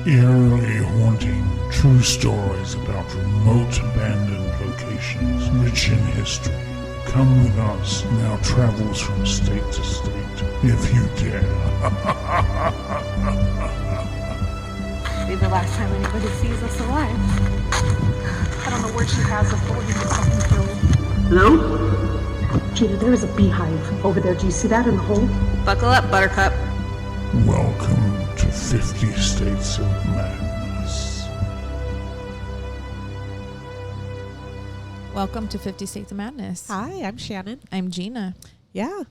Eerily haunting true stories about remote abandoned locations rich in history. Come with us in our travels from state to state, if you dare. Be the last time anybody sees us alive. I don't know where she has us, but we're gonna get fucking killed. Hello? Gina, there is a beehive over there. Do you see that in the hole? Buckle up, Buttercup. Welcome to 50 States of Madness. Welcome to 50 States of Madness. Hi, I'm Shannon. I'm Gina. Yeah.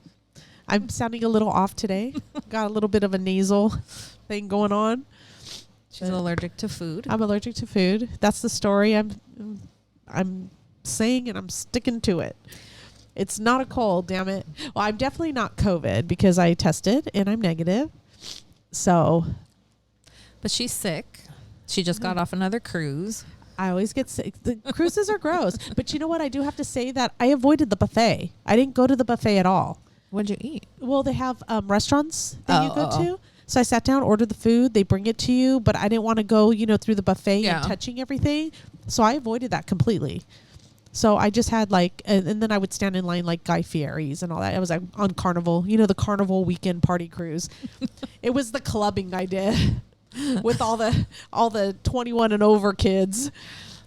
I'm sounding a little off today. Got a little bit of a nasal thing going on. She's allergic to food. I'm allergic to food. That's the story I'm saying, and I'm sticking to it. It's not a cold, damn it. Well, I'm definitely not COVID because I tested and I'm negative. So. But she's sick. She just got off another cruise. I always get sick. The cruises are gross. But you know what? I do have to say that I avoided the buffet. I didn't go to the buffet at all. What'd you eat? Well, they have restaurants that you go Oh. to. So I sat down, ordered the food. They bring it to you. But I didn't want to go, through the buffet Yeah. and touching everything. So I avoided that completely. So I just had and then I would stand in line like Guy Fieri's and all that. I was like on Carnival, the Carnival weekend party cruise. It was the clubbing I did with all the 21 and over kids.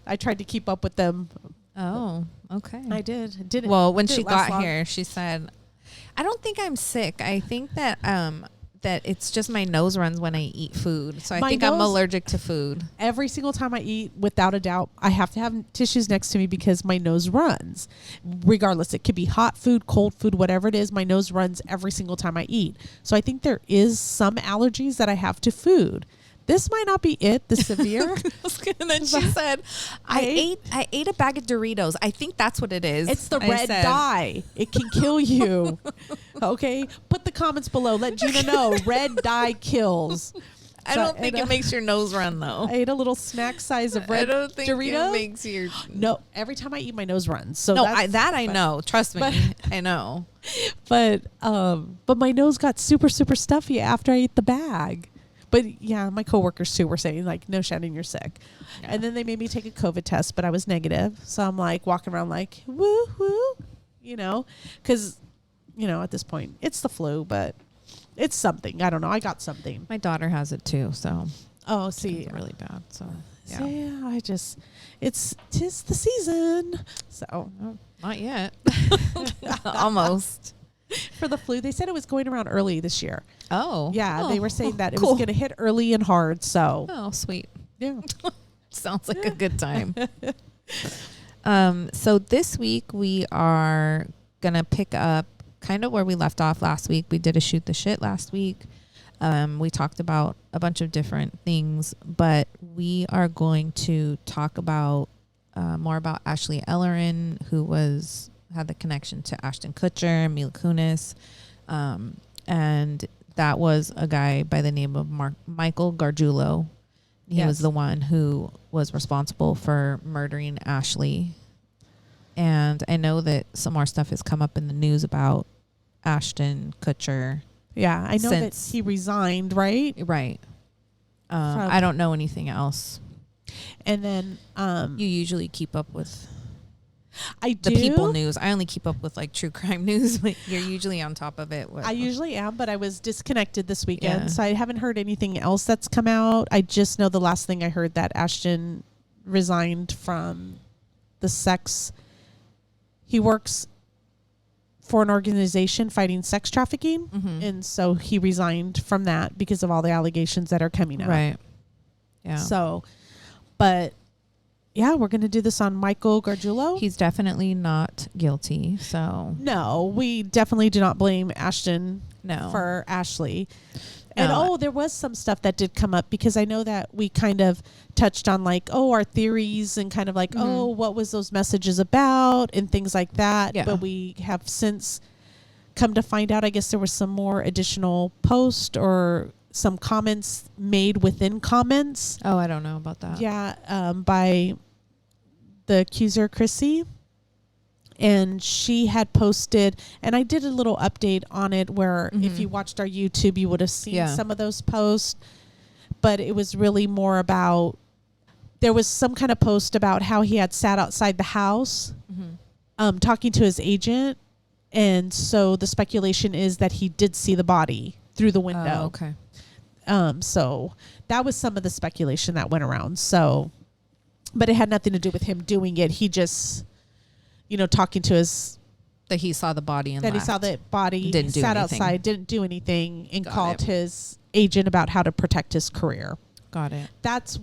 I tried to keep up with them. Oh, okay. I did. Didn't. Well, when didn't she last got long. here, she said, I don't think I'm sick. I think that that it's just my nose runs when I eat food. So I think I'm allergic to food. Every single time I eat, without a doubt, I have to have tissues next to me because my nose runs. Regardless, it could be hot food, cold food, whatever it is, my nose runs every single time I eat. So I think there is some allergies that I have to food. This might not be it, the severe. And then she said, I ate a bag of Doritos. I think that's what it is. It's the red dye. It can kill you. Okay? Put the comments below. Let Gina know. Red dye kills. I don't think it makes your nose run, though. I ate a little snack size of red Doritos. I don't think it makes your... No, every time I eat, my nose runs. So no, I know. Trust me. I know. But my nose got super, super stuffy after I ate the bag. But yeah, my coworkers too were saying like, no, Shannon, you're sick. Yeah. And then they made me take a COVID test, but I was negative. So I'm like walking around like, woo, woo, because, at this point it's the flu, but it's something. I don't know. I got something. My daughter has it too. So, see, it's really bad. So, yeah. So, yeah, tis the season. So, not yet. Almost. For the flu, they said it was going around early this year. Oh. Yeah, they were saying that it cool. was going to hit early and hard. So. Oh, sweet. Yeah. Sounds like a good time. So this week we are going to pick up kind of where we left off last week. We did a shoot the shit last week. We talked about a bunch of different things, but we are going to talk about more about Ashley Ellerin, who had the connection to Ashton Kutcher, Mila Kunis, and that was a guy by the name of Michael Gargiulo. He was the one who was responsible for murdering Ashley. And I know that some more stuff has come up in the news about Ashton Kutcher. Yeah, I know that he resigned, right? Right. I don't know anything else. And then you usually keep up with the people news. I only keep up with like true crime news, but you're usually on top of it. I usually am, but I was disconnected this weekend, so I haven't heard anything else that's come out. I just know the last thing I heard that Ashton resigned from the sex. He works for an organization fighting sex trafficking, and so he resigned from that because of all the allegations that are coming out. Right. Yeah. So, but yeah, we're going to do this on Michael Gargiulo. He's definitely not guilty. So no, we definitely do not blame Ashton for Ashley. And there was some stuff that did come up because I know that we kind of touched on like, our theories and kind of like, what was those messages about and things like that. Yeah. But we have since come to find out, I guess there was some more additional posts or some comments made within comments. Oh, I don't know about that. Yeah, by the accuser, Chrissy. And she had posted, and I did a little update on it where if you watched our YouTube, you would have seen some of those posts. but it was really more about, there was some kind of post about how he had sat outside the house talking to his agent. And so the speculation is that he did see the body through the window. Oh, okay. So that was some of the speculation that went around. So, but it had nothing to do with him doing it. He just, talking to his... That he saw the body and left. He saw the body, didn't do sat anything. outside, didn't do anything, and called it. his agent about how to protect his career. Got it. That's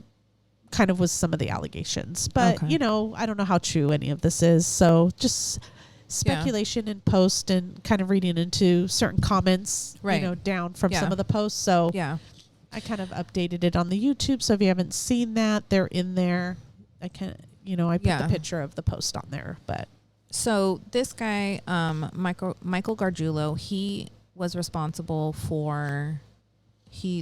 kind of was some of the allegations. But, Okay. I don't know how true any of this is. So just speculation and post and kind of reading into certain comments, down from some of the posts. So yeah, I kind of updated it on the YouTube. So if you haven't seen that, they're in there. I put the picture of the post on there, but. So this guy, Michael Gargiulo, he was responsible for,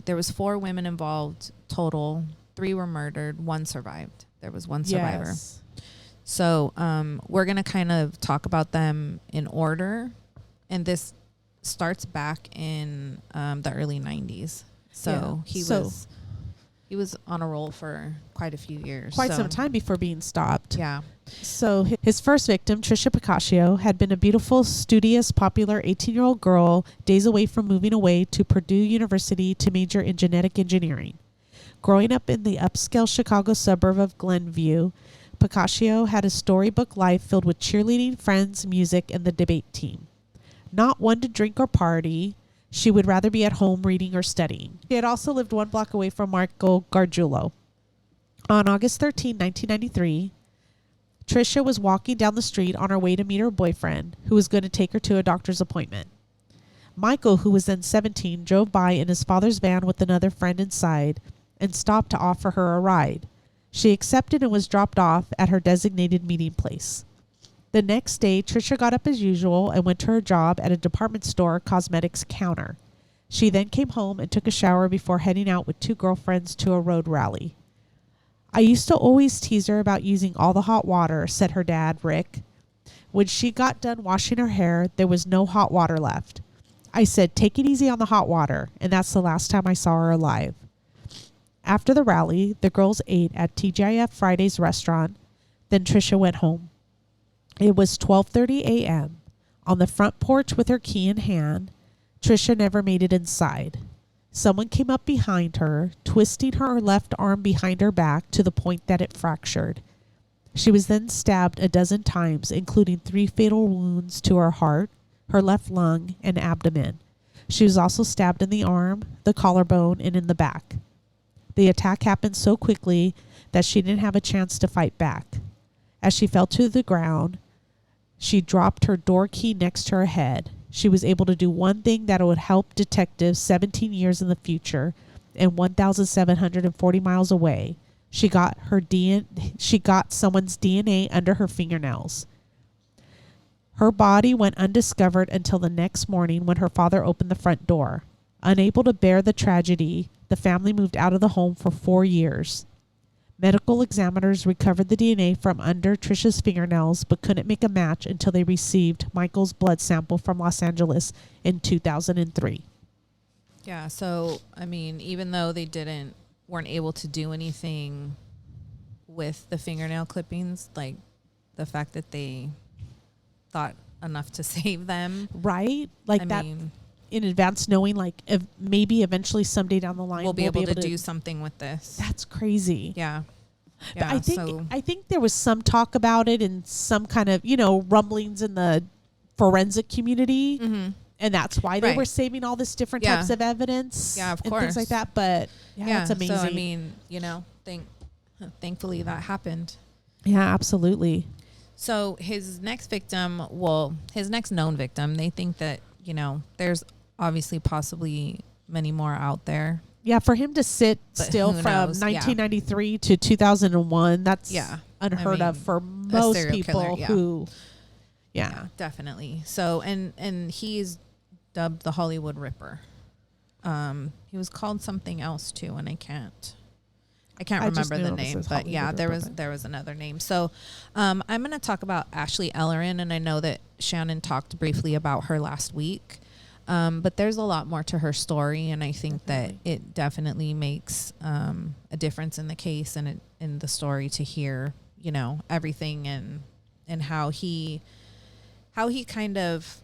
there was 4 women involved total. 3 were murdered. 1 survived. There was 1 survivor. Yes. So we're going to kind of talk about them in order. And this starts back in the early 90s. So he was on a roll for quite a few years. Quite some time before being stopped. Yeah. So his first victim, Tricia Pacaccio, had been a beautiful, studious, popular 18-year-old girl days away from moving away to Purdue University to major in genetic engineering. Growing up in the upscale Chicago suburb of Glenview, Pacaccio had a storybook life filled with cheerleading, friends, music, and the debate team. Not one to drink or party, she would rather be at home reading or studying. She had also lived 1 block away from Michael Gargiulo. On August 13, 1993, Tricia was walking down the street on her way to meet her boyfriend, who was going to take her to a doctor's appointment. Michael, who was then 17, drove by in his father's van with another friend inside and stopped to offer her a ride. She accepted and was dropped off at her designated meeting place. The next day, Tricia got up as usual and went to her job at a department store cosmetics counter. She then came home and took a shower before heading out with 2 girlfriends to a road rally. I used to always tease her about using all the hot water, said her dad, Rick. When she got done washing her hair, there was no hot water left. I said, take it easy on the hot water, and that's the last time I saw her alive. After the rally, the girls ate at TGIF Friday's restaurant. Then Tricia went home. It was 12:30 a.m. On the front porch with her key in hand, Tricia never made it inside. Someone came up behind her, twisting her left arm behind her back to the point that it fractured. She was then stabbed a dozen times, including 3 fatal wounds to her heart, her left lung, and abdomen. She was also stabbed in the arm, the collarbone, and in the back. The attack happened so quickly that she didn't have a chance to fight back. As she fell to the ground, she dropped her door key next to her head. She was able to do one thing that would help detectives 17 years in the future and 1,740 miles away. She got someone's DNA under her fingernails. Her body went undiscovered until the next morning when her father opened the front door. Unable to bear the tragedy, the family moved out of the home for 4 years. Medical examiners recovered the DNA from under Tricia's fingernails but couldn't make a match until they received Michael's blood sample from Los Angeles in 2003. Yeah, so, I mean, even though they weren't able to do anything with the fingernail clippings, like the fact that they thought enough to save them. Right? Like in advance knowing like if maybe eventually someday down the line we'll be able to do something with this. That's crazy. Yeah. But I think there was some talk about it and some kind of, rumblings in the forensic community. Mm-hmm. And that's why they were saving all this different types of evidence. Yeah, of and course. things like that. But it's amazing. So, I mean, thankfully that happened. Yeah, absolutely. So his next known victim, they think that, there's obviously possibly many more out there. Yeah, for him to sit still from 1993 to 2001, that's unheard of for most people who... Yeah, definitely. So, and he's dubbed the Hollywood Ripper. He was called something else too, and I can't remember the name, but there was another name. So, I'm going to talk about Ashley Ellerin, and I know that Shannon talked briefly about her last week. But there's a lot more to her story, and I think that it definitely makes a difference in the case and in the story to hear, you know, everything and how he kind of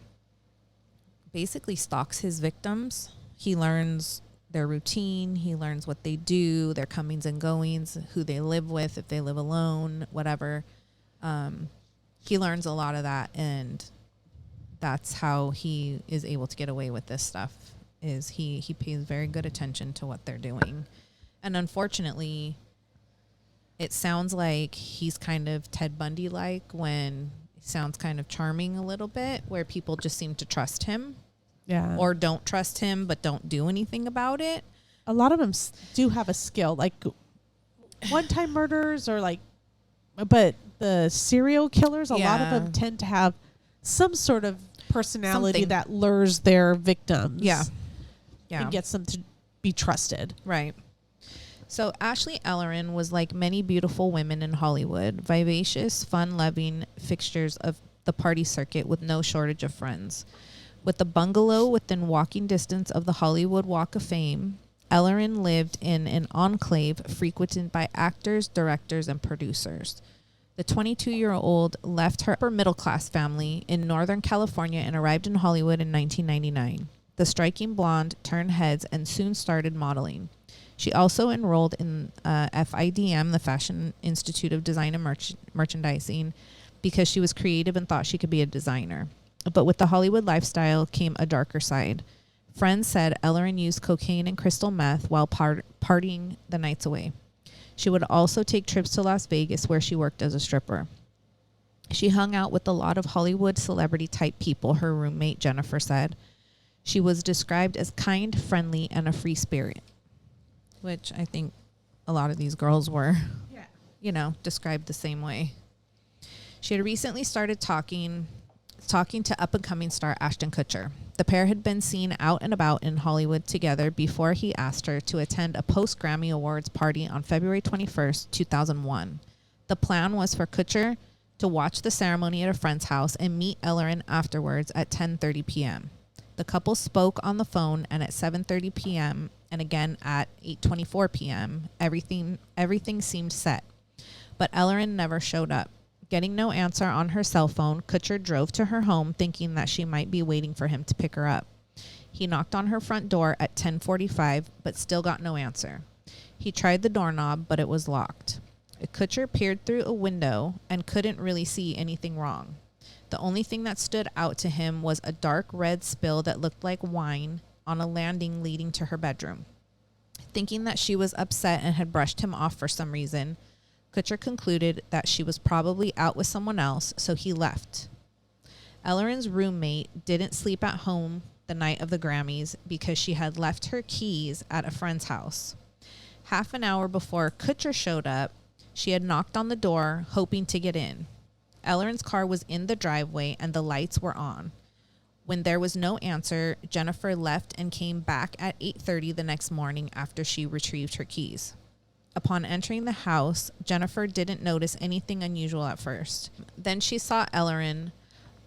basically stalks his victims. He learns their routine. He learns what they do, their comings and goings, who they live with, if they live alone, whatever. He learns a lot of that, and that's how he is able to get away with this stuff, is he pays very good attention to what they're doing. And unfortunately, it sounds like he's kind of Ted Bundy-like, when he sounds kind of charming a little bit, where people just seem to trust him. Yeah. Or don't trust him, but don't do anything about it. A lot of them do have a skill, like one-time murders but the serial killers, a lot of them tend to have some sort of personality that lures their victims. Yeah. And gets them to be trusted. Right. So Ashley Ellerin was like many beautiful women in Hollywood, vivacious, fun-loving fixtures of the party circuit with no shortage of friends. With a bungalow within walking distance of the Hollywood Walk of Fame, Ellerin lived in an enclave frequented by actors, directors, and producers. The 22-year-old left her upper-middle-class family in Northern California and arrived in Hollywood in 1999. The striking blonde turned heads and soon started modeling. She also enrolled in FIDM, the Fashion Institute of Design and Merchandising, because she was creative and thought she could be a designer. But with the Hollywood lifestyle came a darker side. Friends said Ellerin used cocaine and crystal meth while partying the nights away. She would also take trips to Las Vegas, where she worked as a stripper. She hung out with a lot of Hollywood celebrity-type people, her roommate Jennifer said. She was described as kind, friendly, and a free spirit, which I think a lot of these girls were, described the same way. She had recently started talking to up-and-coming star Ashton Kutcher. The pair had been seen out and about in Hollywood together before he asked her to attend a post-Grammy Awards party on February 21st, 2001. The plan was for Kutcher to watch the ceremony at a friend's house and meet Ellerin afterwards at 10:30 p.m. The couple spoke on the phone, and at 7:30 p.m. and again at 8:24 p.m., everything seemed set. But Ellerin never showed up. Getting no answer on her cell phone, Kutcher drove to her home thinking that she might be waiting for him to pick her up. He knocked on her front door at 10:45, but still got no answer. He tried the doorknob, but it was locked. Kutcher peered through a window and couldn't really see anything wrong. The only thing that stood out to him was a dark red spill that looked like wine on a landing leading to her bedroom. Thinking that she was upset and had brushed him off for some reason, Kutcher concluded that she was probably out with someone else, so he left. Ellerin's roommate didn't sleep at home the night of the Grammys because she had left her keys at a friend's house. Half an hour before Kutcher showed up, she had knocked on the door, hoping to get in. Ellerin's car was in the driveway and the lights were on. When there was no answer, Jennifer left and came back at 8:30 the next morning after she retrieved her keys. Upon entering the house, Jennifer didn't notice anything unusual at first. Then she saw Ellerin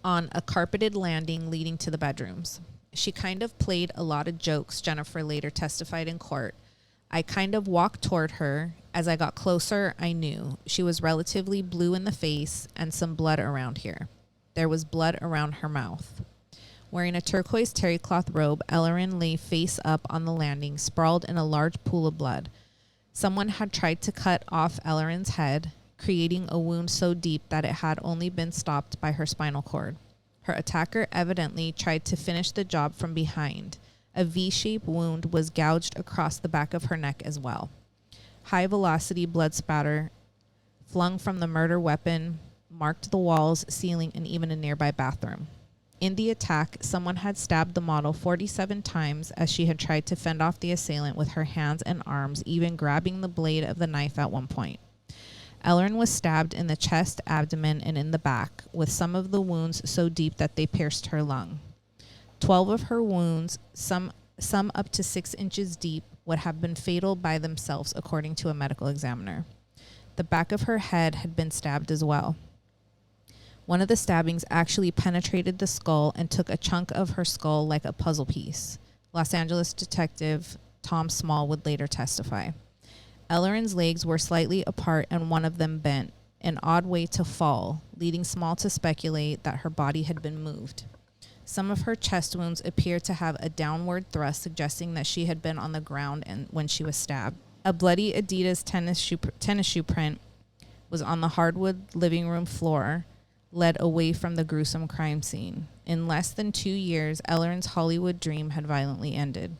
on a carpeted landing leading to the bedrooms. She kind of played a lot of jokes, Jennifer later testified in court. I kind of walked toward her. As I got closer, I knew. She was relatively blue in the face and some blood around here. There was blood around her mouth. Wearing a turquoise terry cloth robe, Ellerin lay face up on the landing, sprawled in a large pool of blood. Someone had tried to cut off Ellerin's head, creating a wound so deep that it had only been stopped by her spinal cord. Her attacker evidently tried to finish the job from behind. A V-shaped wound was gouged across the back of her neck as well. High-velocity blood spatter flung from the murder weapon marked the walls, ceiling, and even a nearby bathroom. In the attack, someone had stabbed the model 47 times as she had tried to fend off the assailant with her hands and arms, even grabbing the blade of the knife at one point. Ellerin was stabbed in the chest, abdomen, and in the back, with some of the wounds so deep that they pierced her lung. 12 of her wounds, some up to 6 inches deep, would have been fatal by themselves, according to a medical examiner. The back of her head had been stabbed as well. One of the stabbings actually penetrated the skull and took a chunk of her skull like a puzzle piece. Los Angeles detective Tom Small would later testify. Ellerin's legs were slightly apart and one of them bent, an odd way to fall, leading Small to speculate that her body had been moved. Some of her chest wounds appeared to have a downward thrust, suggesting that she had been on the ground and when she was stabbed. A bloody Adidas tennis shoe print was on the hardwood living room floor, led away from the gruesome crime scene. In less than 2 years, Ellerin's Hollywood dream had violently ended.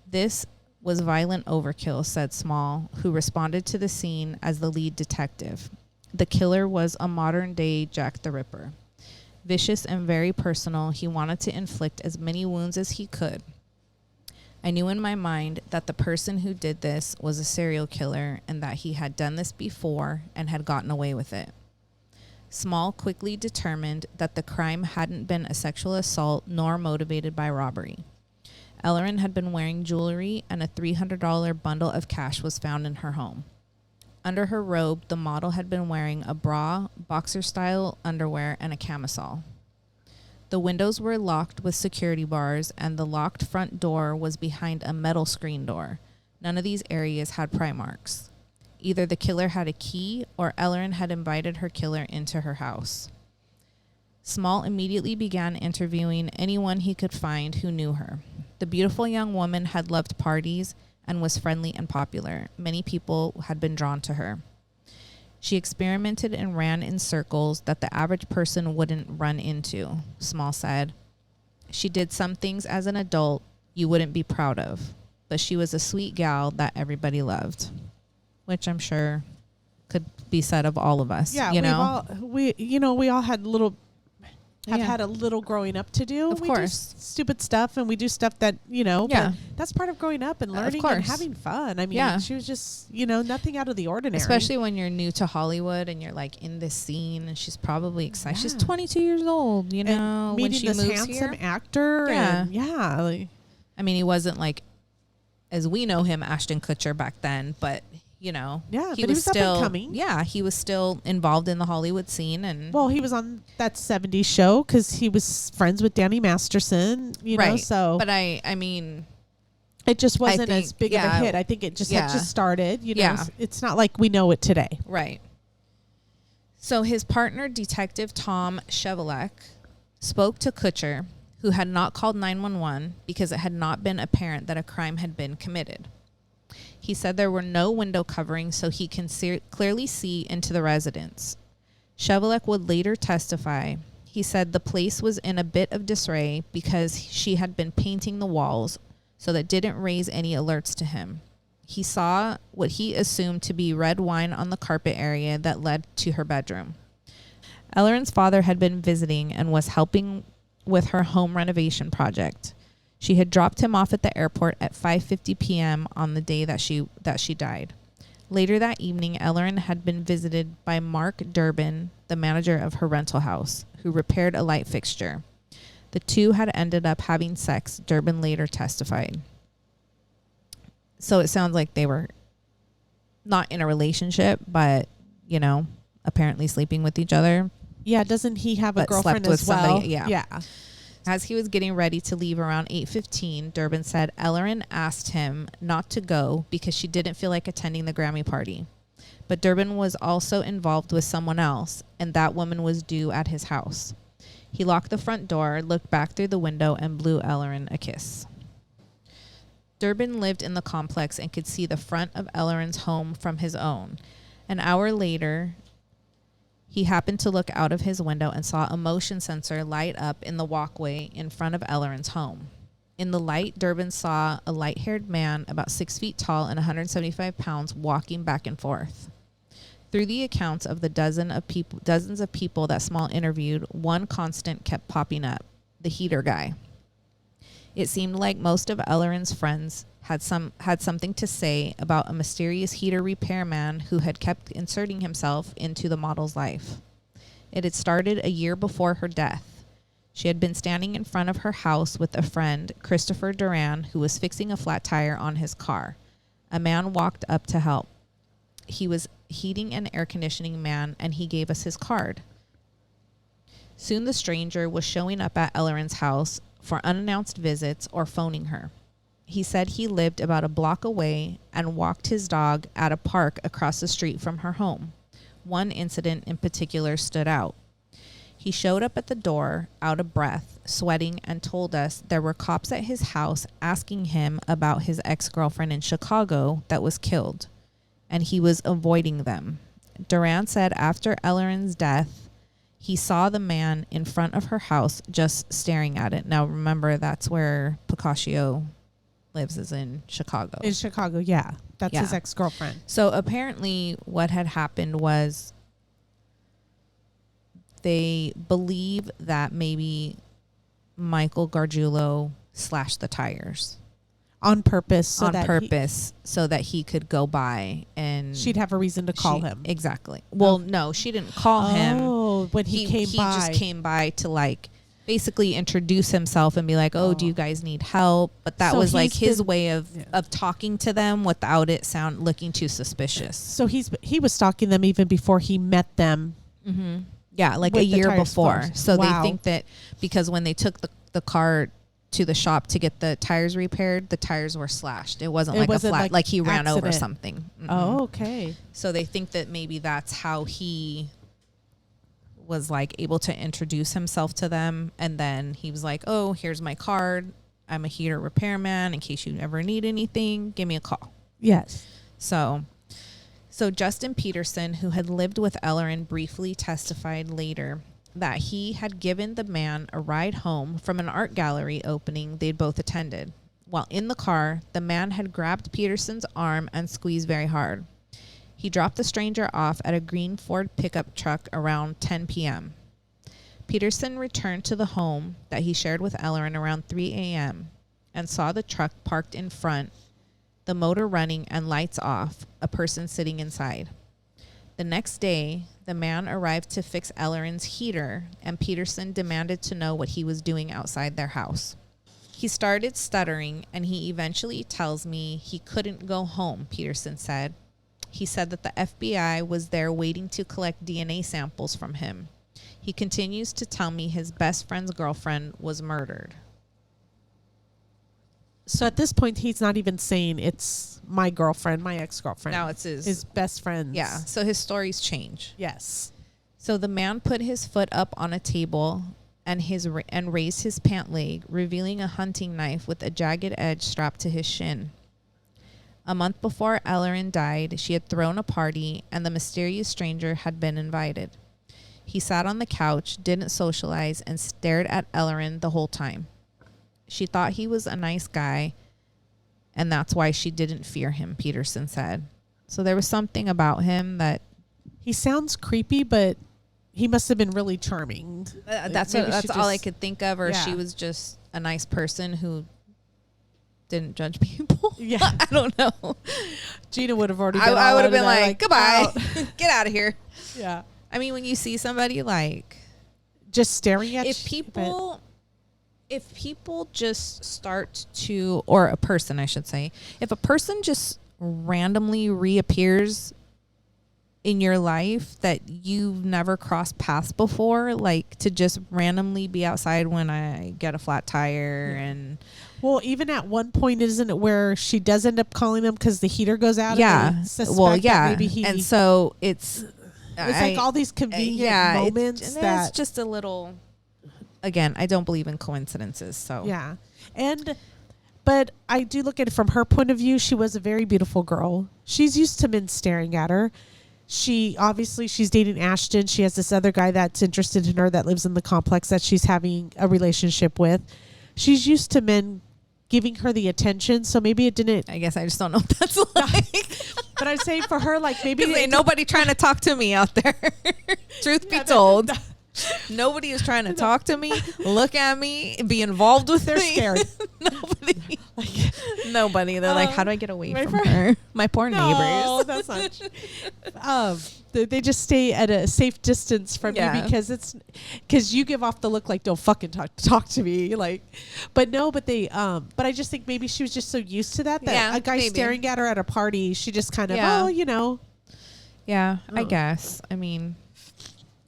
This was violent overkill, said Small, who responded to the scene as the lead detective. The killer was a modern-day Jack the Ripper. Vicious and very personal, he wanted to inflict as many wounds as he could. I knew in my mind that the person who did this was a serial killer and that he had done this before and had gotten away with it. Small quickly determined that the crime hadn't been a sexual assault nor motivated by robbery. Ellerin had been wearing jewelry, and a $300 bundle of cash was found in her home. Under her robe, the model had been wearing a bra, boxer-style underwear, and a camisole. The windows were locked with security bars, and the locked front door was behind a metal screen door. None of these areas had pry marks. Either the killer had a key, or Ellerin had invited her killer into her house. Small immediately began interviewing anyone he could find who knew her. The beautiful young woman had loved parties and was friendly and popular. Many people had been drawn to her. She experimented and ran in circles that the average person wouldn't run into, Small said. She did some things as an adult you wouldn't be proud of, but she was a sweet gal that everybody loved, which I'm sure could be said of all of us. Yeah, we all had had a little growing up to do. Of we course. do stupid stuff, and we do stuff that, but that's part of growing up and learning and having fun. I mean, she was just, nothing out of the ordinary. Especially when you're new to Hollywood and you're like in this scene, and she's probably excited. Yeah. She's 22 years old, and when she this moves handsome here. actor. Yeah. And I mean, he wasn't like, as we know him, Ashton Kutcher back then, but he was still up and coming. Yeah, he was still involved in the Hollywood scene, and he was on that 70s show because he was friends with Danny Masterson, know. So, but I mean, it just wasn't as big of a hit. I think it just had just started. It's not like we know it today, right? So his partner, Detective Tom Chevelek, spoke to Kutcher, who had not called 911 because it had not been apparent that a crime had been committed. He said there were no window coverings, so he can clearly see into the residence. Chevelek would later testify. He said the place was in a bit of disarray because she had been painting the walls, so that didn't raise any alerts to him. He saw what he assumed to be red wine on the carpet area that led to her bedroom. Ellerin's father had been visiting and was helping with her home renovation project. She had dropped him off at the airport at 5:50 p.m. on the day that she died. Later that evening, Ellerin had been visited by Mark Durbin, the manager of her rental house, who repaired a light fixture. The two had ended up having sex, Durbin later testified. So it sounds like they were not in a relationship, but, apparently sleeping with each other. Yeah, doesn't he have a girlfriend as well? Somebody, yeah. As he was getting ready to leave around 8:15, Durbin said Ellerin asked him not to go because she didn't feel like attending the Grammy party. But Durbin was also involved with someone else, and that woman was due at his house. He locked the front door, looked back through the window, and blew Ellerin a kiss. Durbin lived in the complex and could see the front of Ellerin's home from his own. An hour later, he happened to look out of his window and saw a motion sensor light up in the walkway in front of Ellerin's home. In the light, Durbin saw a light-haired man about 6 feet tall and 175 pounds walking back and forth. Through the accounts of the dozens of people that Small interviewed, one constant kept popping up: the heater guy. It seemed like most of Ellerin's friends had something to say about a mysterious heater repairman who had kept inserting himself into the model's life. It had started a year before her death. She had been standing in front of her house with a friend, Christopher Duran, who was fixing a flat tire on his car. A man walked up to help. He was heating and air conditioning man, and he gave us his card. Soon the stranger was showing up at Ellerin's house for unannounced visits or phoning her. He said he lived about a block away and walked his dog at a park across the street from her home. One incident in particular stood out. He showed up at the door, out of breath, sweating, and told us there were cops at his house asking him about his ex-girlfriend in Chicago that was killed, and he was avoiding them. Duran said after Ellerin's death, he saw the man in front of her house just staring at it. Now, remember, that's where Pacaccio lives, is in Chicago. In Chicago, yeah. That's his ex-girlfriend. So apparently what had happened was they believe that maybe Michael Gargiulo slashed the tires. On purpose. So that he could go by and... She'd have a reason to call him. Exactly. Well, no, she didn't call him. Oh, when he came by. He just came by to like basically introduce himself and be like, oh, do you guys need help? But that was like his way of talking to them without it looking too suspicious. So he was stalking them even before he met them. Mm-hmm. Yeah, like a year before. So they think that because when they took the car to the shop to get the tires repaired, the tires were slashed. It wasn't like a flat, like he ran over something. Mm-hmm. Oh, okay. So they think that maybe that's how he was like able to introduce himself to them. And then he was like, oh, here's my card. I'm a heater repairman. In case you ever need anything, give me a call. Yes. So Justin Peterson, who had lived with Ellerin, briefly testified later that he had given the man a ride home from an art gallery opening they'd both attended. While in the car, the man had grabbed Peterson's arm and squeezed very hard. He dropped the stranger off at a green Ford pickup truck around 10 p.m. Peterson returned to the home that he shared with Ellerin around 3 a.m. and saw the truck parked in front, the motor running and lights off, a person sitting inside. The next day, the man arrived to fix Ellerin's heater, and Peterson demanded to know what he was doing outside their house. He started stuttering, and he eventually tells me he couldn't go home, Peterson said. He said that the FBI was there waiting to collect DNA samples from him. He continues to tell me his best friend's girlfriend was murdered. So at this point, he's not even saying it's my girlfriend, my ex-girlfriend. Now it's his best friend. Yeah, so his stories change. Yes. So the man put his foot up on a table and raised his pant leg, revealing a hunting knife with a jagged edge strapped to his shin. A month before Ellerin died, she had thrown a party, and the mysterious stranger had been invited. He sat on the couch, didn't socialize, and stared at Ellerin the whole time. She thought he was a nice guy, and that's why she didn't fear him, Peterson said. So there was something about him that... He sounds creepy, but he must have been really charming. That's all I could think of, or she was just a nice person who didn't judge people. Yeah. I don't know. Gina would have already been I would have been like, goodbye. Get out of here. Yeah. I mean, when you see somebody like... just staring at If people just start to, or a person, I should say, if a person just randomly reappears in your life that you've never crossed paths before, like to just randomly be outside when I get a flat tire and... Well, even at one point, isn't it where she does end up calling him because the heater goes out? Yeah. Maybe and so it's like all these convenient moments. It's just a little... Again, I don't believe in coincidences, so... Yeah. But I do look at it from her point of view. She was a very beautiful girl. She's used to men staring at her. She's dating Ashton. She has this other guy that's interested in her that lives in the complex that she's having a relationship with. She's used to men giving her the attention, so maybe it didn't... I guess I just don't know what that's like. But I'm saying for her, like, maybe... Ain't nobody trying to talk to me out there. Truth be told. Nobody is trying to talk to me, look at me, be involved with They're me. scared. Nobody. They're like, how do I get away from her? My poor neighbors. No, that's not true. They just stay at a safe distance from you because you give off the look like, don't fucking talk to me. Like, but I just think maybe she was just so used to that a guy staring at her at a party, she just kind of, Yeah, I guess. I mean...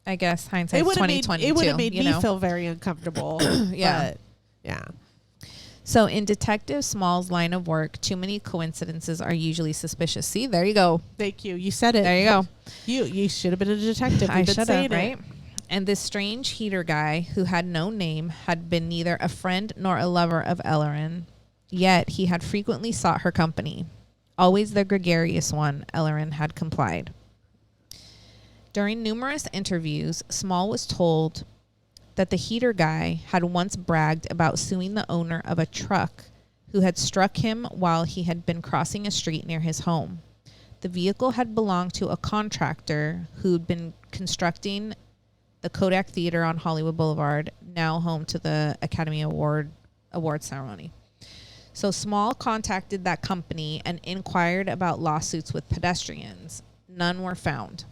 I guess hindsight's 20/22. It would have made me feel very uncomfortable. Yeah. But, yeah. So in Detective Small's line of work, too many coincidences are usually suspicious. See, there you go. Thank you. You said it. There you go. You should have been a detective. I should have, right? And this strange heater guy who had no name had been neither a friend nor a lover of Ellerin, yet he had frequently sought her company. Always the gregarious one, Ellerin had complied. During numerous interviews, Small was told that the heater guy had once bragged about suing the owner of a truck who had struck him while he had been crossing a street near his home. The vehicle had belonged to a contractor who'd been constructing the Kodak Theater on Hollywood Boulevard, now home to the Academy Award ceremony. So Small contacted that company and inquired about lawsuits with pedestrians. None were found.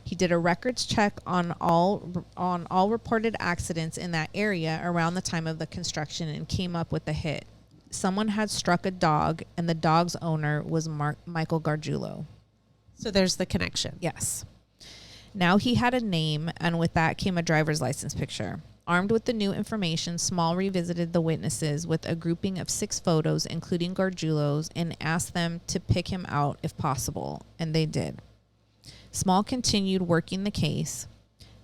He did a records check on all reported accidents in that area around the time of the construction and came up with a hit. Someone had struck a dog, and the dog's owner was Michael Gargiulo. So there's the connection. Yes. Now he had a name, and with that came a driver's license picture. Armed with the new information, Small revisited the witnesses with a grouping of 6 photos, including Gargiulo's, and asked them to pick him out if possible, and they did. Small continued working the case.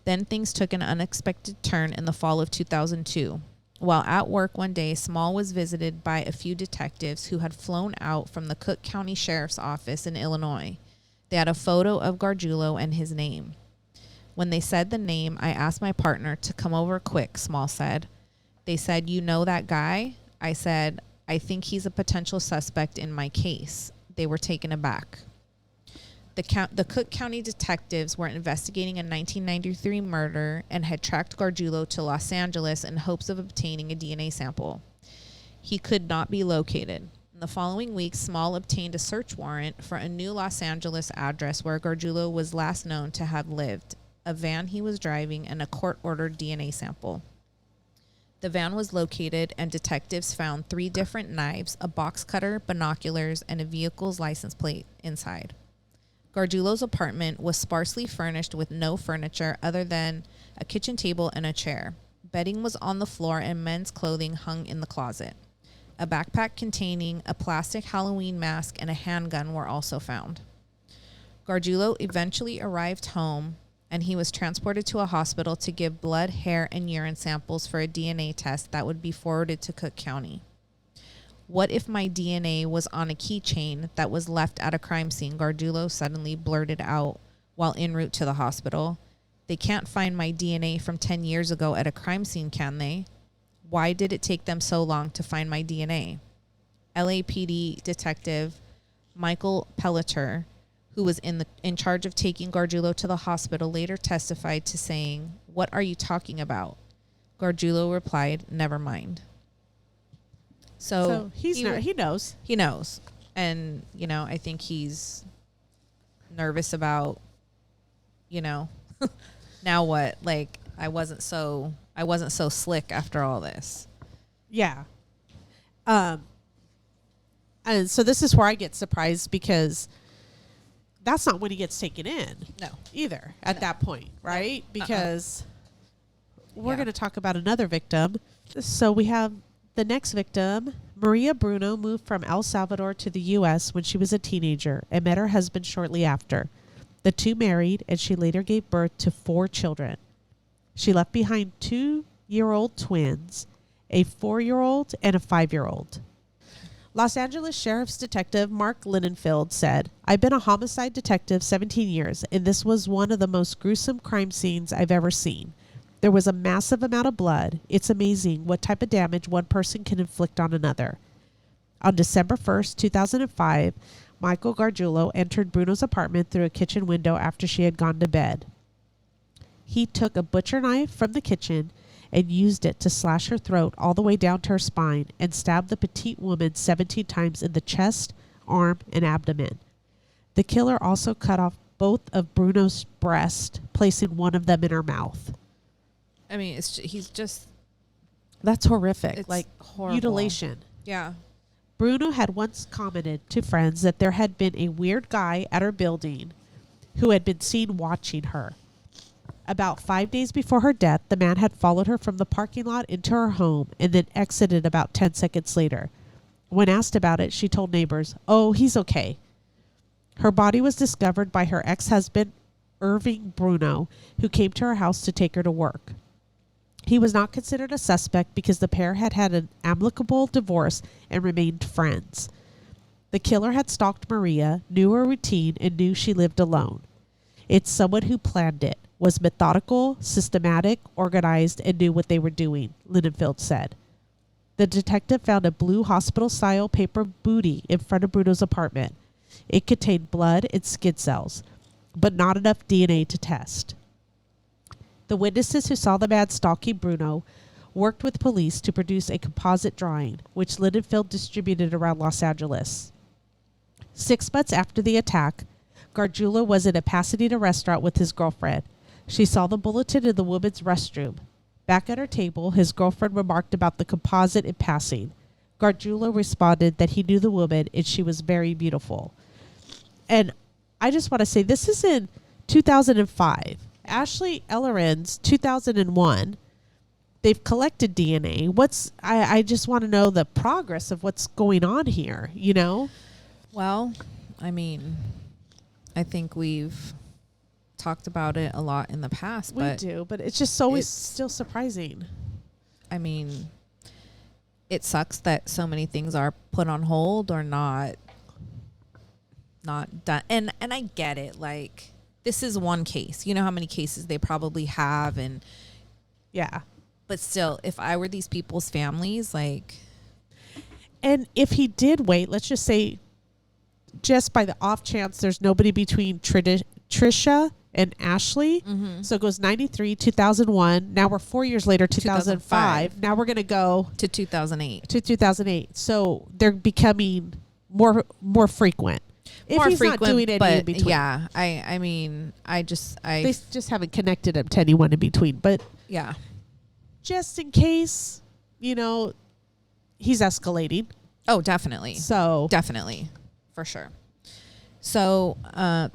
Then things took an unexpected turn in the fall of 2002. While at work one day, Small was visited by a few detectives who had flown out from the Cook County Sheriff's Office in Illinois. They had a photo of Gargiulo and his name. When they said the name, I asked my partner to come over quick, Small said. They said, "You know that guy?" I said, "I think he's a potential suspect in my case." They were taken aback. The Cook County detectives were investigating a 1993 murder and had tracked Gargiulo to Los Angeles in hopes of obtaining a DNA sample. He could not be located. In the following week, Small obtained a search warrant for a new Los Angeles address where Gargiulo was last known to have lived, a van he was driving, and a court-ordered DNA sample. The van was located, and detectives found 3 different knives, a box cutter, binoculars, and a vehicle's license plate inside. Gargiulo's apartment was sparsely furnished with no furniture other than a kitchen table and a chair. Bedding was on the floor and men's clothing hung in the closet. A backpack containing a plastic Halloween mask and a handgun were also found. Gargiulo eventually arrived home, and he was transported to a hospital to give blood, hair, and urine samples for a DNA test that would be forwarded to Cook County. What if my DNA was on a keychain that was left at a crime scene? Gargiulo suddenly blurted out while en route to the hospital. They can't find my DNA from 10 years ago at a crime scene, can they? Why did it take them so long to find my DNA? LAPD detective Michael Pelletier, who was in charge of taking Gargiulo to the hospital, later testified to saying, "What are you talking about?" Gargiulo replied, "Never mind." So he knows. He knows. And, I think he's nervous about, now what? Like, I wasn't so slick after all this. Yeah. And so this is where I get surprised because that's not when he gets taken in. No. Either at that point, right? Because we're going to talk about another victim. So we have the next victim. Maria Bruno moved from El Salvador to the U.S. when she was a teenager and met her husband shortly after. The two married, and she later gave birth to 4 children. She left behind 2-year-old twins, a 4-year-old, and a 5-year-old. Los Angeles Sheriff's Detective Mark Linenfeld said, "I've been a homicide detective 17 years, and this was one of the most gruesome crime scenes I've ever seen. There was a massive amount of blood. It's amazing what type of damage one person can inflict on another." On December 1st, 2005, Michael Gargiulo entered Bruno's apartment through a kitchen window after she had gone to bed. He took a butcher knife from the kitchen and used it to slash her throat all the way down to her spine and stabbed the petite woman 17 times in the chest, arm, and abdomen. The killer also cut off both of Bruno's breasts, placing one of them in her mouth. I mean, he's just... That's horrific. It's like horrible. Mutilation. Yeah. Bruno had once commented to friends that there had been a weird guy at her building who had been seen watching her. About 5 days before her death, the man had followed her from the parking lot into her home and then exited about 10 seconds later. When asked about it, she told neighbors, "Oh, he's okay." Her body was discovered by her ex-husband, Irving Bruno, who came to her house to take her to work. He was not considered a suspect because the pair had had an amicable divorce and remained friends. The killer had stalked Maria, knew her routine, and knew she lived alone. It's someone who planned it, was methodical, systematic, organized, and knew what they were doing, Lindenfeld said. The detective found a blue hospital-style paper booty in front of Bruno's apartment. It contained blood and skin cells, but not enough DNA to test. The witnesses who saw the man stalking Bruno worked with police to produce a composite drawing, which Lindenfeld distributed around Los Angeles. 6 months after the attack, Gargiulo was in a Pasadena restaurant with his girlfriend. She saw the bulletin in the women's restroom. Back at her table, his girlfriend remarked about the composite in passing. Gargiulo responded that he knew the woman and she was very beautiful. And I just want to say, this is in 2005. Ashley Ellerin's 2001. They've collected DNA. I just want to know the progress of what's going on here, you know? Well, I mean, I think we've talked about it a lot in the past. We do, but it's just always still surprising. I mean, it sucks that so many things are put on hold or not done. And I get it. Like, this is one case. You know how many cases they probably have, and yeah. But still, if I were these people's families, like, and if he did wait, let's just say, just by the off chance there's nobody between Tricia and Ashley. Mm-hmm. So it goes 93, 2001. Now we're 4 years later, 2005. Now we're going to go to 2008. To 2008. So they're becoming more frequent. If he's not doing any in between. Yeah, I mean, they just haven't connected him to anyone in between. But yeah, just in case, you know, he's escalating. Oh, definitely. So definitely, for sure. So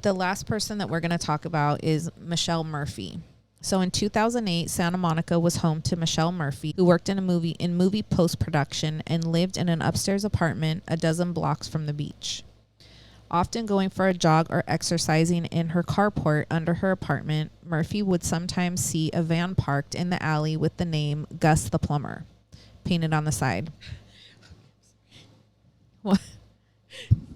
the last person that we're going to talk about is Michelle Murphy. So in 2008, Santa Monica was home to Michelle Murphy, who worked in movie post-production and lived in an upstairs apartment a dozen blocks from the beach. Often going for a jog or exercising in her carport under her apartment, Murphy would sometimes see a van parked in the alley with the name Gus the Plumber painted on the side. What?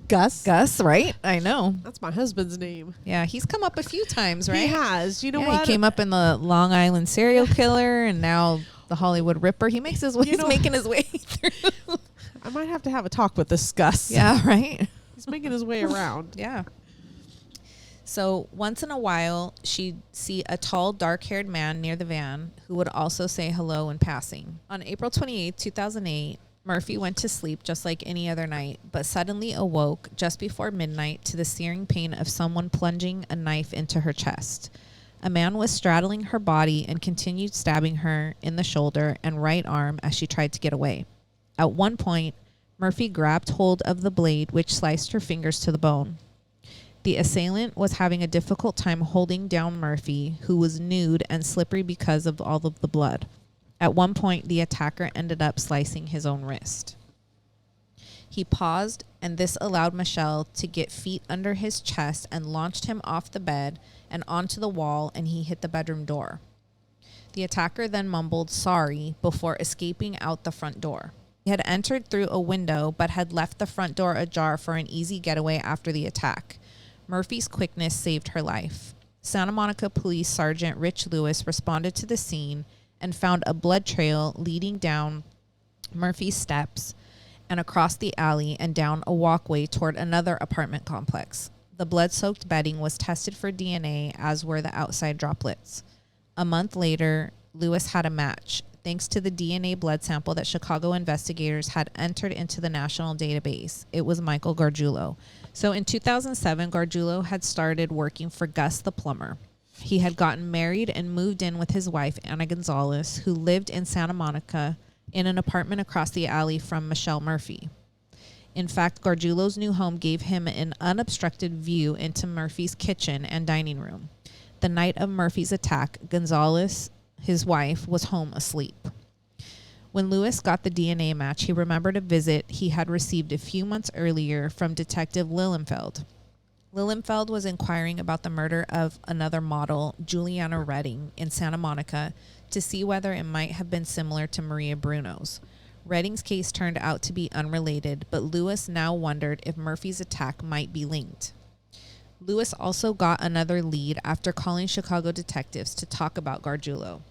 Gus, right? I know. That's my husband's name. Yeah, he's come up a few times, right? He has. You know what? He came up in the Long Island serial killer and now the Hollywood Ripper. He makes his way. He's making his way through. I might have to have a talk with this Gus. Yeah, right. He's making his way around. Yeah. So once in a while, she'd see a tall, dark-haired man near the van who would also say hello in passing. On April 28, 2008, Murphy went to sleep just like any other night, but suddenly awoke just before midnight to the searing pain of someone plunging a knife into her chest. A man was straddling her body and continued stabbing her in the shoulder and right arm as she tried to get away. At one point, Murphy grabbed hold of the blade, which sliced her fingers to the bone. The assailant was having a difficult time holding down Murphy, who was nude and slippery because of all of the blood. At one point, the attacker ended up slicing his own wrist. He paused, and this allowed Michelle to get feet under his chest and launched him off the bed and onto the wall, and he hit the bedroom door. The attacker then mumbled sorry before escaping out the front door. He had entered through a window but had left the front door ajar for an easy getaway after the attack. Murphy's quickness saved her life. Santa Monica Police Sergeant Rich Lewis responded to the scene and found a blood trail leading down Murphy's steps and across the alley and down a walkway toward another apartment complex. The blood-soaked bedding was tested for DNA, as were the outside droplets. A month later, Lewis had a match, thanks to the DNA blood sample that Chicago investigators had entered into the national database. It was Michael Gargiulo. So in 2007, Gargiulo had started working for Gus the Plumber. He had gotten married and moved in with his wife, Anna Gonzalez, who lived in Santa Monica in an apartment across the alley from Michelle Murphy. In fact, Gargiulo's new home gave him an unobstructed view into Murphy's kitchen and dining room. The night of Murphy's attack, Gonzalez, his wife, was home asleep. When Lewis got the DNA match, he remembered a visit he had received a few months earlier from Detective Lilienfeld. Lilienfeld was inquiring about the murder of another model, Juliana Redding, in Santa Monica, to see whether it might have been similar to Maria Bruno's. Redding's case turned out to be unrelated, but Lewis now wondered if Murphy's attack might be linked. Lewis also got another lead after calling Chicago detectives to talk about Gargiulo.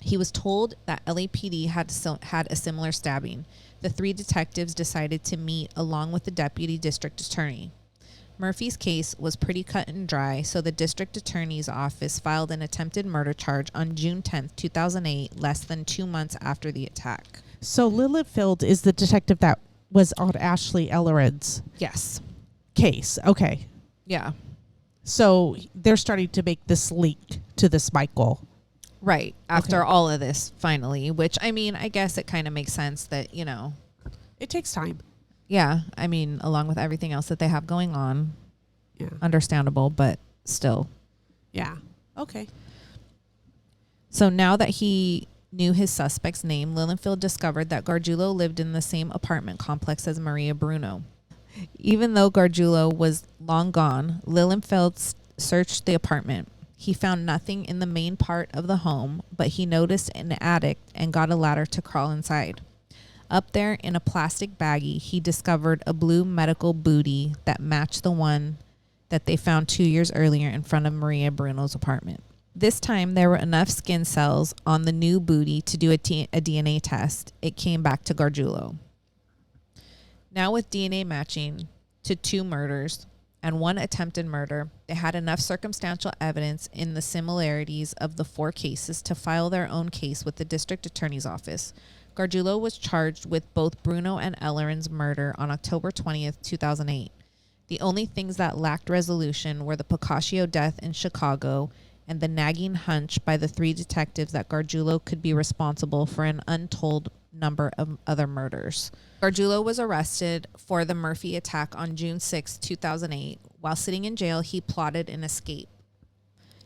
He was told that LAPD had a similar stabbing. The 3 detectives decided to meet along with the deputy district attorney. Murphy's case was pretty cut and dry, so the district attorney's office filed an attempted murder charge on June 10th, 2008, less than 2 months after the attack. So Lilienfeld is the detective that was on Ashley Ellerin's case. Okay. Yeah. So they're starting to make this link to this Michael. Right. After all of this, finally, which, I mean, I guess it kind of makes sense that, you know. It takes time. Yeah. I mean, along with everything else that they have going on. Yeah. Understandable, but still. Yeah. Okay. So now that he knew his suspect's name, Lilienfeld discovered that Gargiulo lived in the same apartment complex as Maria Bruno. Even though Gargiulo was long gone, Lilienfeld searched the apartment. He found nothing in the main part of the home, but he noticed an attic and got a ladder to crawl inside. Up there in a plastic baggie, he discovered a blue medical bootie that matched the one that they found 2 years earlier in front of Maria Bruno's apartment. This time, there were enough skin cells on the new booty to do a DNA test. It came back to Gargiulo. Now with DNA matching to 2 murders and 1 attempted murder, they had enough circumstantial evidence in the similarities of the 4 cases to file their own case with the district attorney's office. Gargiulo was charged with both Bruno and Ellerin's murder on October 20th, 2008. The only things that lacked resolution were the Pacaccio death in Chicago and the nagging hunch by the 3 detectives that Gargiulo could be responsible for an untold number of other murders. Gargiulo was arrested for the Murphy attack on June 6, 2008. While sitting in jail, he plotted an escape.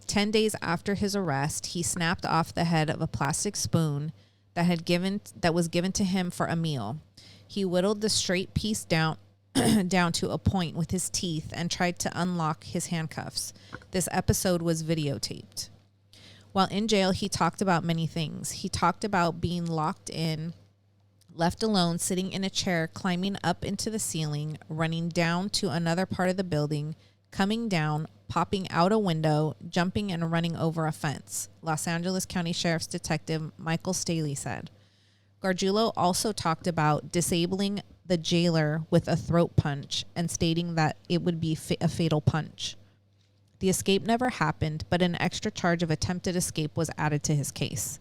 10 days after his arrest, he snapped off the head of a plastic spoon that was given to him for a meal. He whittled the straight piece down to a point with his teeth and tried to unlock his handcuffs. This episode was videotaped. While in jail, he talked about many things. He talked about being locked in, left alone, sitting in a chair, climbing up into the ceiling, running down to another part of the building, coming down, popping out a window, jumping and running over a fence, Los Angeles County Sheriff's Detective Michael Staley said. Gargiulo also talked about disabling the jailer with a throat punch and stating that it would be a fatal punch. The escape never happened, but an extra charge of attempted escape was added to his case.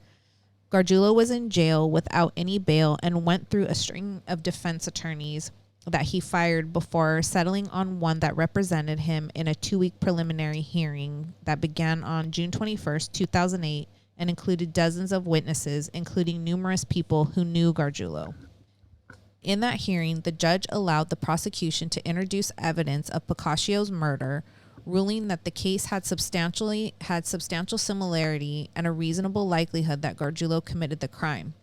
Gargiulo was in jail without any bail and went through a string of defense attorneys that he fired before settling on one that represented him in a 2-week preliminary hearing that began on June 21st, 2008, and included dozens of witnesses, including numerous people who knew Gargiulo. In that hearing, the judge allowed the prosecution to introduce evidence of Pacaccio's murder, ruling that the case had substantial similarity and a reasonable likelihood that Gargiulo committed the crime.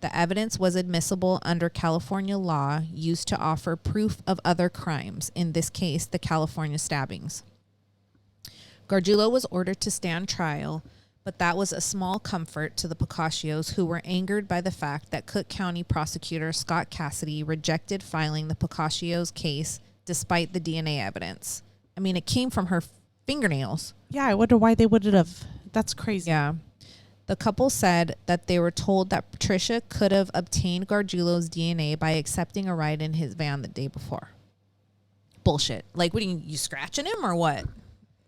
The evidence was admissible under California law used to offer proof of other crimes, in this case, the California stabbings. Gargiulo was ordered to stand trial, but that was a small comfort to the Pacaccios, who were angered by the fact that Cook County prosecutor Scott Cassidy rejected filing the Pacaccios case despite the DNA evidence. I mean, it came from her fingernails. Yeah, I wonder why they wouldn't have. That's crazy. Yeah. The couple said that they were told that Tricia could have obtained Gargiulo's DNA by accepting a ride in his van the day before. Bullshit. Like, what, you scratching him or what?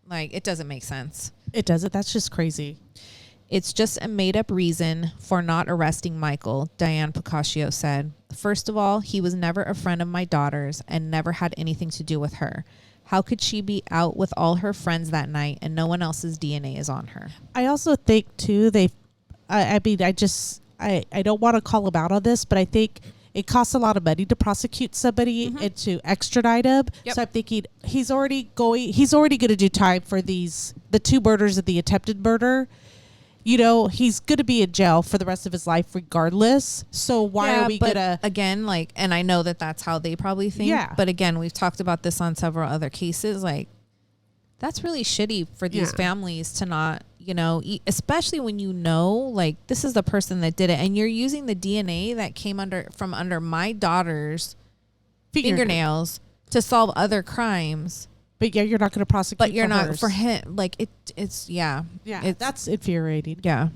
Like, it doesn't make sense. It doesn't. That's just crazy. It's just a made-up reason for not arresting Michael, Diane Pacaccio said. First of all, he was never a friend of my daughter's and never had anything to do with her. How could she be out with all her friends that night and no one else's DNA is on her? I also think, too, I don't want to call them out on this, but I think it costs a lot of money to prosecute somebody and to extradite him. Yep. So I'm thinking he's already going to do time for the 2 murders and the attempted murder. You know, he's going to be in jail for the rest of his life regardless. So why are we going to... Again, like, and I know that that's how they probably think. Yeah. But again, we've talked about this on several other cases. Like, that's really shitty for these families to not, you know, especially when you know, like, this is the person that did it. And you're using the DNA that came from under my daughter's fingernails to solve other crimes. But yeah, you're not going to prosecute. But you're not for him. Like it's that's infuriating. Yeah.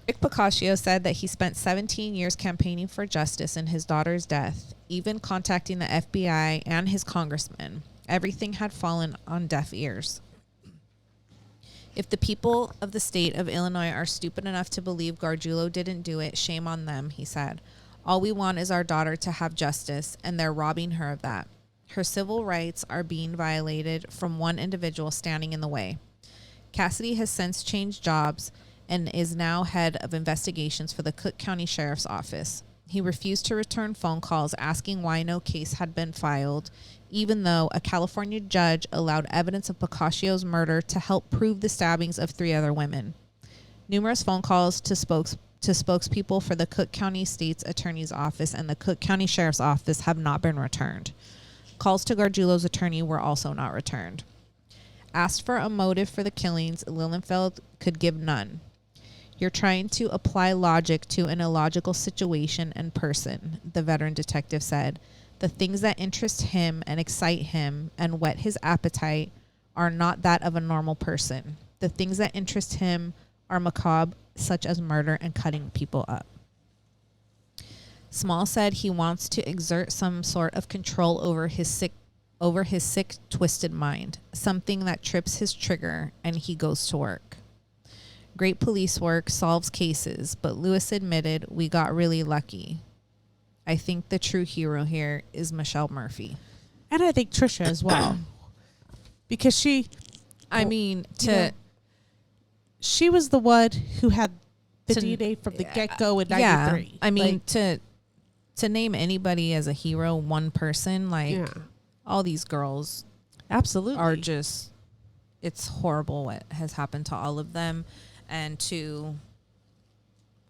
Tricia Pacaccio said that he spent 17 years campaigning for justice in his daughter's death, even contacting the FBI and his congressman. Everything had fallen on deaf ears. If the people of the state of Illinois are stupid enough to believe Gargiulo didn't do it, shame on them, he said. All we want is our daughter to have justice, and they're robbing her of that. Her civil rights are being violated from one individual standing in the way. Cassidy has since changed jobs and is now head of investigations for the Cook County Sheriff's Office. He refused to return phone calls asking why no case had been filed, even though a California judge allowed evidence of Pacaccio's murder to help prove the stabbings of 3 other women. Numerous phone calls to spokespeople for the Cook County State's Attorney's Office and the Cook County Sheriff's Office have not been returned. Calls to Gargiulo's attorney were also not returned. Asked for a motive for the killings, Lilienfeld could give none. You're trying to apply logic to an illogical situation and person, the veteran detective said. The things that interest him and excite him and whet his appetite are not that of a normal person. The things that interest him are macabre, such as murder and cutting people up. Small said he wants to exert some sort of control over his sick, twisted mind, something that trips his trigger, and he goes to work. Great police work solves cases, but Lewis admitted, we got really lucky. I think the true hero here is Michelle Murphy. And I think Tricia as well. Because she was the one who had the DNA from the get-go in 93. Yeah, I mean, to name anybody as a hero, one person, all these girls absolutely are just, it's horrible what has happened to all of them. And to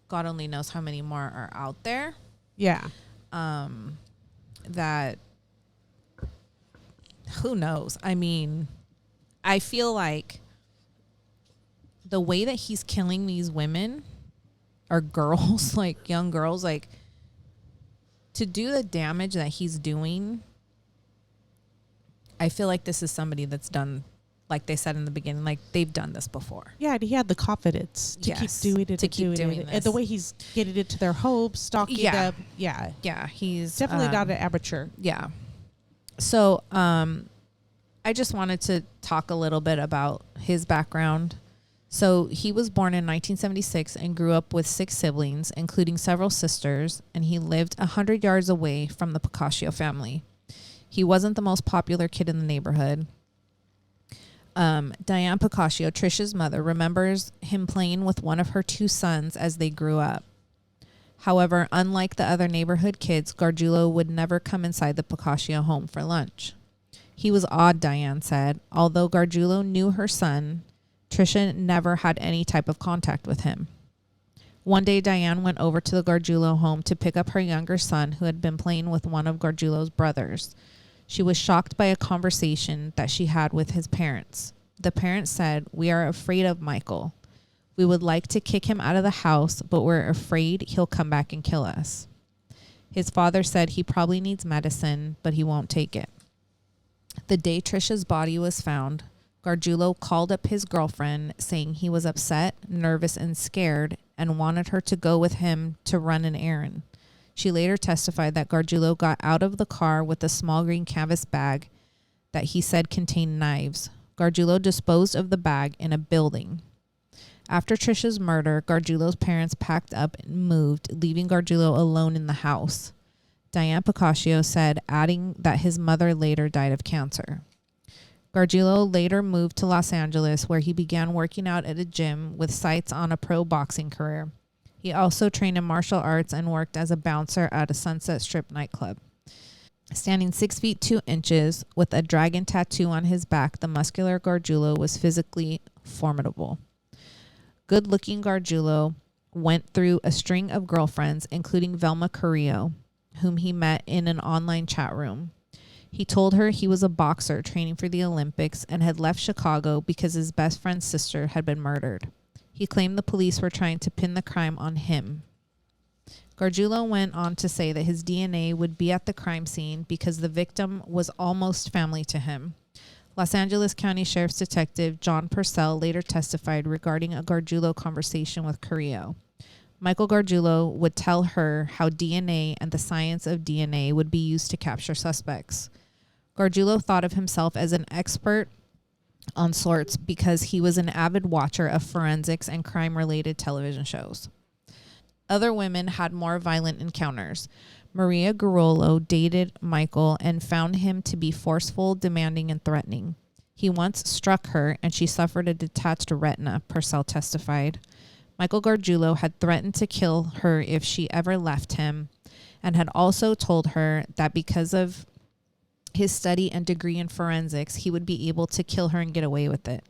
God only knows how many more are out there. Yeah. That who knows? I mean, I feel like the way that he's killing these women or girls, like young girls, like to do the damage that he's doing, I feel like this is somebody that's done, like they said in the beginning, like they've done this before. Yeah, and he had the confidence to keep doing it, and the way he's getting into their homes, stalking them. Yeah, he's definitely not an amateur. Yeah. So, I just wanted to talk a little bit about his background. So he was born in 1976 and grew up with 6 siblings, including several sisters, and he lived 100 yards away from the Pacaccio family. He wasn't the most popular kid in the neighborhood. Diane Pacaccio, Tricia's mother, remembers him playing with one of her 2 sons as they grew up. However, unlike the other neighborhood kids, Gargiulo would never come inside the Pacaccio home for lunch. He was odd, Diane said. Although Gargiulo knew her son, Tricia never had any type of contact with him. One day, Diane went over to the Gargiulo home to pick up her younger son, who had been playing with one of Gargiulo's brothers. She was shocked by a conversation that she had with his parents. The parents said, "We are afraid of Michael. We would like to kick him out of the house, but we're afraid he'll come back and kill us." His father said he probably needs medicine, but he won't take it. The day Tricia's body was found, Gargiulo called up his girlfriend, saying he was upset, nervous, and scared, and wanted her to go with him to run an errand. She later testified that Gargiulo got out of the car with a small green canvas bag that he said contained knives. Gargiulo disposed of the bag in a building. After Tricia's murder, Gargiulo's parents packed up and moved, leaving Gargiulo alone in the house. Diane Pacaccio said, adding that his mother later died of cancer. Gargiulo later moved to Los Angeles, where he began working out at a gym with sights on a pro boxing career. He also trained in martial arts and worked as a bouncer at a Sunset Strip nightclub. Standing 6 feet 2 inches with a dragon tattoo on his back, the muscular Gargiulo was physically formidable. Good-looking Gargiulo went through a string of girlfriends, including Velma Carrillo, whom he met in an online chat room. He told her he was a boxer training for the Olympics and had left Chicago because his best friend's sister had been murdered. He claimed the police were trying to pin the crime on him. Gargiulo went on to say that his DNA would be at the crime scene because the victim was almost family to him. Los Angeles County Sheriff's Detective John Purcell later testified regarding a Gargiulo conversation with Carrillo. Michael Gargiulo would tell her how DNA and the science of DNA would be used to capture suspects. Gargiulo thought of himself as an expert on sorts because he was an avid watcher of forensics and crime-related television shows. Other women had more violent encounters. Maria Gargiulo dated Michael and found him to be forceful, demanding, and threatening. He once struck her, and she suffered a detached retina, Purcell testified. Michael Gargiulo had threatened to kill her if she ever left him, and had also told her that because of his study and degree in forensics, he would be able to kill her and get away with it.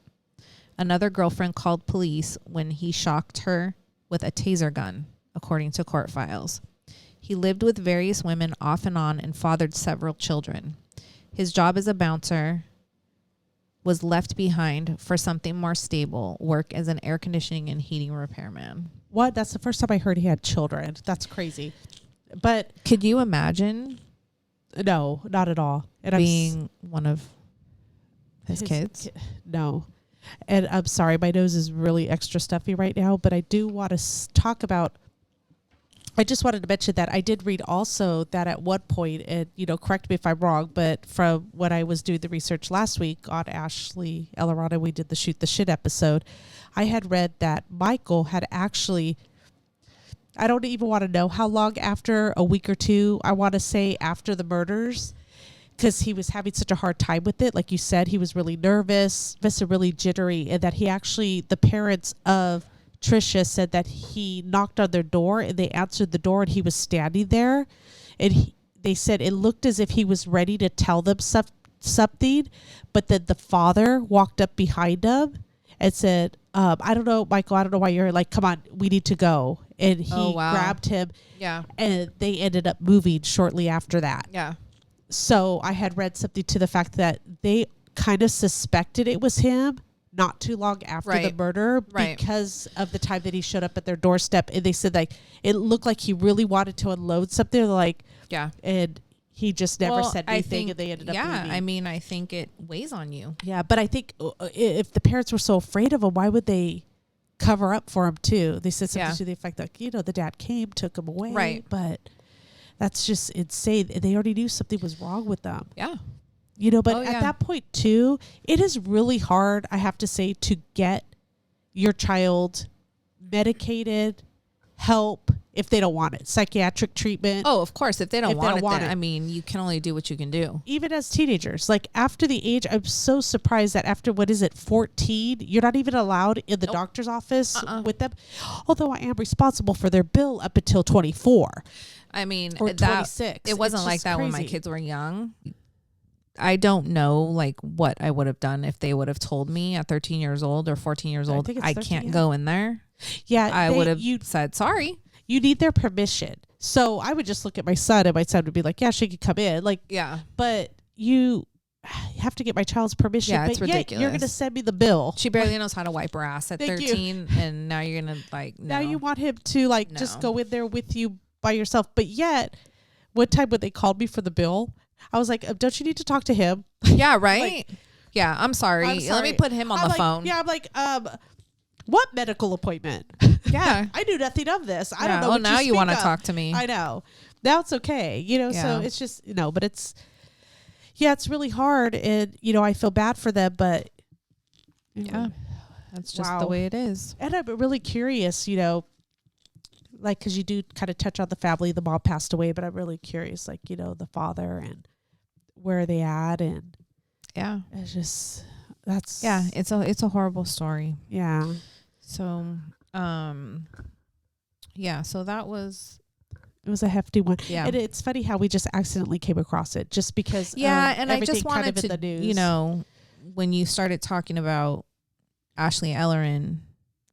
Another girlfriend called police when he shocked her with a taser gun, according to court files. He lived with various women off and on and fathered several children. His job as a bouncer was left behind for something more stable, work as an air conditioning and heating repairman. What? That's the first time I heard he had children. That's crazy. But could you imagine? No, not at all. And being one of his kids? No. And I'm sorry, my nose is really extra stuffy right now, but I do want to talk about, I just wanted to mention that I did read also that at one point, and correct me if I'm wrong, but from when I was doing the research last week on Ashley Ellerin, and we did the Shoot the Shit episode, I had read that Michael had actually, I don't even want to know how long after, a week or two, I want to say after the murders, because he was having such a hard time with it. Like you said, he was really nervous, really jittery, and that he actually, the parents of Tricia said that he knocked on their door and they answered the door and he was standing there. And they said it looked as if he was ready to tell them something, but then the father walked up behind him and said, I don't know, Michael, I don't know why you're like, come on, we need to go. And he grabbed him. Yeah. And they ended up moving shortly after that. Yeah. So I had read something to the fact that they kind of suspected it was him not too long after the murder because of the time that he showed up at their doorstep. And they said like it looked like he really wanted to unload something, like and he just never said anything, and they ended up leaving. I mean, I think it weighs on you. Yeah, but I think if the parents were so afraid of him, why would they cover up for him too? They said something to the effect that the dad came, took him away, but that's just insane. They already knew something was wrong with them. Yeah. But at that point too, it is really hard, I have to say, to get your child medicated, help if they don't want it, psychiatric treatment. Oh, of course, if they don't want it, I mean, you can only do what you can do. Even as teenagers, like after the age, I'm so surprised that after 14, you're not even allowed in the doctor's office with them. Although I am responsible for their bill up until 24. I mean, or 26. It wasn't like that crazy. when my kids were young. I don't know like what I would have done if they would have told me at 13 years old or 14 years old, I can't go in there. Yeah. I would have said, sorry. You need their permission. So I would just look at my son and my son would be like, yeah, she could come in. Like, yeah, but you have to get my child's permission. Yeah, it's ridiculous. You're going to send me the bill. She barely knows how to wipe her ass at 13. And now you're going to like, no. Now you want him to like, just go in there with you by yourself. But yet one time when they called me for the bill, I was like, don't you need to talk to him? Yeah, right? Like, yeah, I'm sorry. Let me put him on the phone. Yeah, I'm like, what medical appointment? Yeah. I knew nothing of this. I don't know. Oh, now you want to talk to me. I know. Now it's okay. So it's just, but it's, it's really hard. And, I feel bad for them, but. Yeah. That's just the way it is. And I'm really curious, like, because you do kind of touch on the family. The mom passed away, but I'm really curious, like, the father and where are they at, and it's just it's a horrible story. Yeah. So, Yeah. So that was. It was a hefty one. Yeah. And it's funny how we just accidentally came across it just because. Yeah. And I just wanted kind of to, in the news. you know, when you started talking about Ashley Ellerin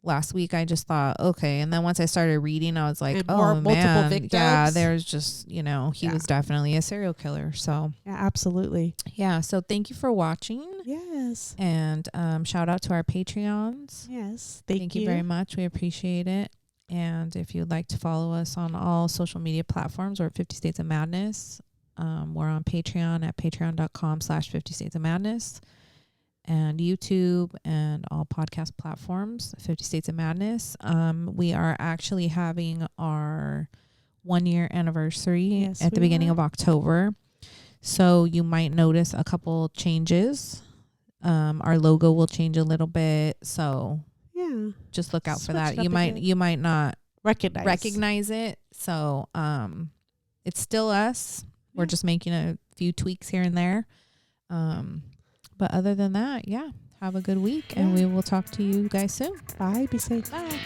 last week, I just thought, okay. And then once I started reading, I was like, and oh, multiple man. victims. Yeah. There's just, you know, he was definitely a serial killer. So. Yeah, absolutely. Yeah. So thank you for watching. Yes. And shout out to our Patreons. Yes. Thank you very much. We appreciate it. And if you'd like to follow us on all social media platforms, we're at 50 States of Madness. We're on Patreon at patreon.com/50 States of Madness, and YouTube and all podcast platforms, 50 States of Madness. We are actually having our 1-year anniversary at the beginning of October. So you might notice a couple changes. Our logo will change a little bit. So yeah, just look out for that. You might not recognize it. So it's still us. We're just making a few tweaks here and there. But other than that, have a good week, and we will talk to you guys soon. Bye. Be safe. Bye.